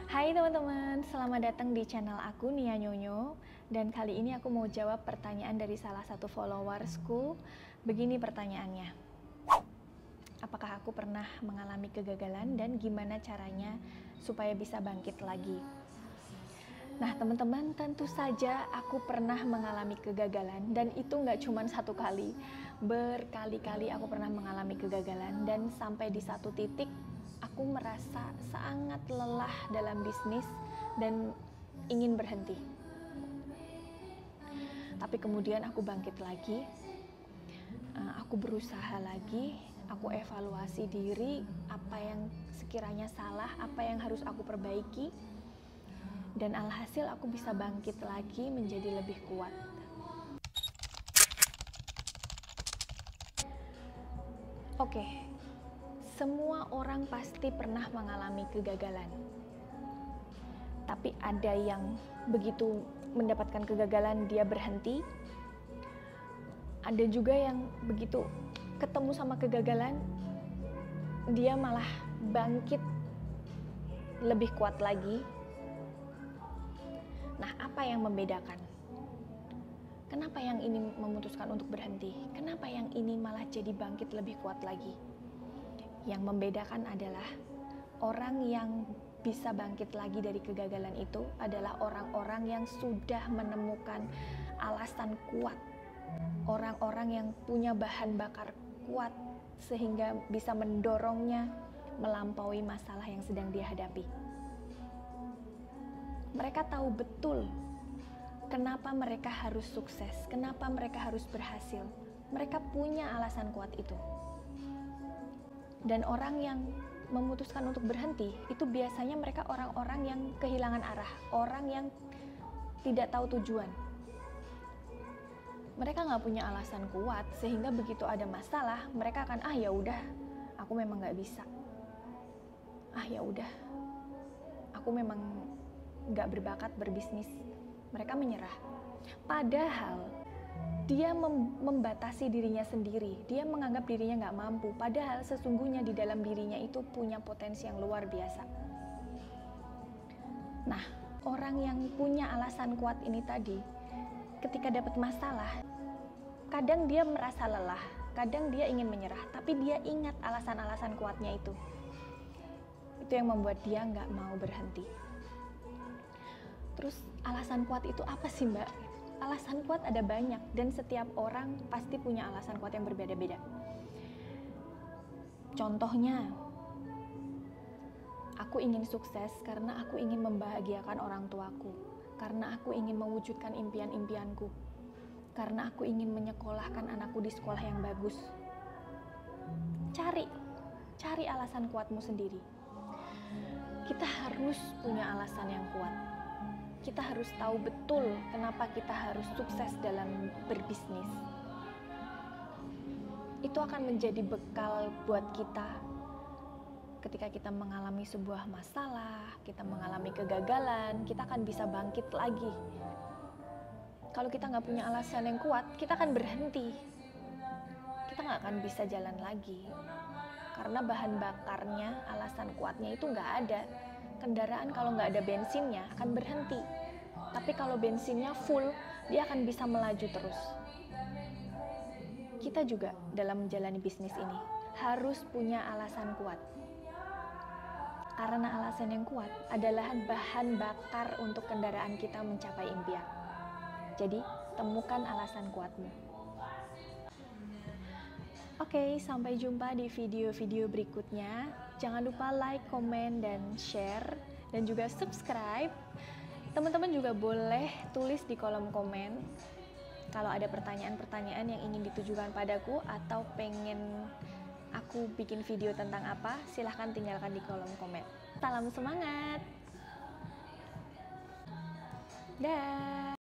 Hai teman-teman, selamat datang di channel aku Nia Nyonyo. Dan kali ini aku mau jawab pertanyaan dari salah satu followersku. Begini pertanyaannya, apakah aku pernah mengalami kegagalan dan gimana caranya supaya bisa bangkit lagi? Nah teman-teman, tentu saja aku pernah mengalami kegagalan, dan itu nggak cuma satu kali, berkali-kali aku pernah mengalami kegagalan. Dan sampai di satu titik aku merasa sangat lelah dalam bisnis dan ingin berhenti. Tapi kemudian aku bangkit lagi, aku berusaha lagi, aku evaluasi diri, apa yang sekiranya salah, apa yang harus aku perbaiki, dan alhasil aku bisa bangkit lagi menjadi lebih kuat. Oke, semua orang pasti pernah mengalami kegagalan. Tapi ada yang begitu mendapatkan kegagalan dia berhenti. Ada juga yang begitu ketemu sama kegagalan dia malah bangkit lebih kuat lagi. Nah, apa yang membedakan? Kenapa yang ini memutuskan untuk berhenti? Kenapa yang ini malah jadi bangkit lebih kuat lagi? Yang membedakan adalah orang yang bisa bangkit lagi dari kegagalan itu adalah orang-orang yang sudah menemukan alasan kuat. Orang-orang yang punya bahan bakar kuat sehingga bisa mendorongnya melampaui masalah yang sedang dia hadapi. Mereka tahu betul kenapa mereka harus sukses, kenapa mereka harus berhasil. Mereka punya alasan kuat itu. Dan orang yang memutuskan untuk berhenti, itu biasanya mereka orang-orang yang kehilangan arah, orang yang tidak tahu tujuan. Mereka nggak punya alasan kuat, sehingga begitu ada masalah, mereka akan, ya udah, aku memang nggak bisa. Ya udah, aku memang nggak berbakat berbisnis. Mereka menyerah. Padahal dia membatasi dirinya sendiri. Dia menganggap dirinya nggak mampu. Padahal sesungguhnya di dalam dirinya itu punya potensi yang luar biasa. Nah, orang yang punya alasan kuat ini tadi, ketika dapat masalah, kadang dia merasa lelah, kadang dia ingin menyerah, tapi dia ingat alasan-alasan kuatnya itu. Itu yang membuat dia nggak mau berhenti. Terus alasan kuat itu apa sih Mbak? Alasan kuat ada banyak, dan setiap orang pasti punya alasan kuat yang berbeda-beda. Contohnya, aku ingin sukses karena aku ingin membahagiakan orang tuaku, karena aku ingin mewujudkan impian-impianku, karena aku ingin menyekolahkan anakku di sekolah yang bagus. Cari alasan kuatmu sendiri. Kita harus punya alasan yang kuat. Kita harus tahu betul kenapa kita harus sukses dalam berbisnis. Itu akan menjadi bekal buat kita ketika kita mengalami sebuah masalah, kita mengalami kegagalan, kita akan bisa bangkit lagi. Kalau kita nggak punya alasan yang kuat, kita akan berhenti. Kita nggak akan bisa jalan lagi. Karena bahan bakarnya, alasan kuatnya itu nggak ada. Kendaraan kalau nggak ada bensinnya akan berhenti. Tapi kalau bensinnya full, dia akan bisa melaju terus. Kita juga dalam menjalani bisnis ini harus punya alasan kuat. Karena alasan yang kuat adalah bahan bakar untuk kendaraan kita mencapai impian. Jadi, temukan alasan kuatmu. Oke, sampai jumpa di video-video berikutnya. Jangan lupa like, komen, dan share, dan juga subscribe. Teman-teman juga boleh tulis di kolom komen kalau ada pertanyaan-pertanyaan yang ingin ditujukan padaku atau pengen aku bikin video tentang apa, silahkan tinggalkan di kolom komen. Salam semangat! Dah.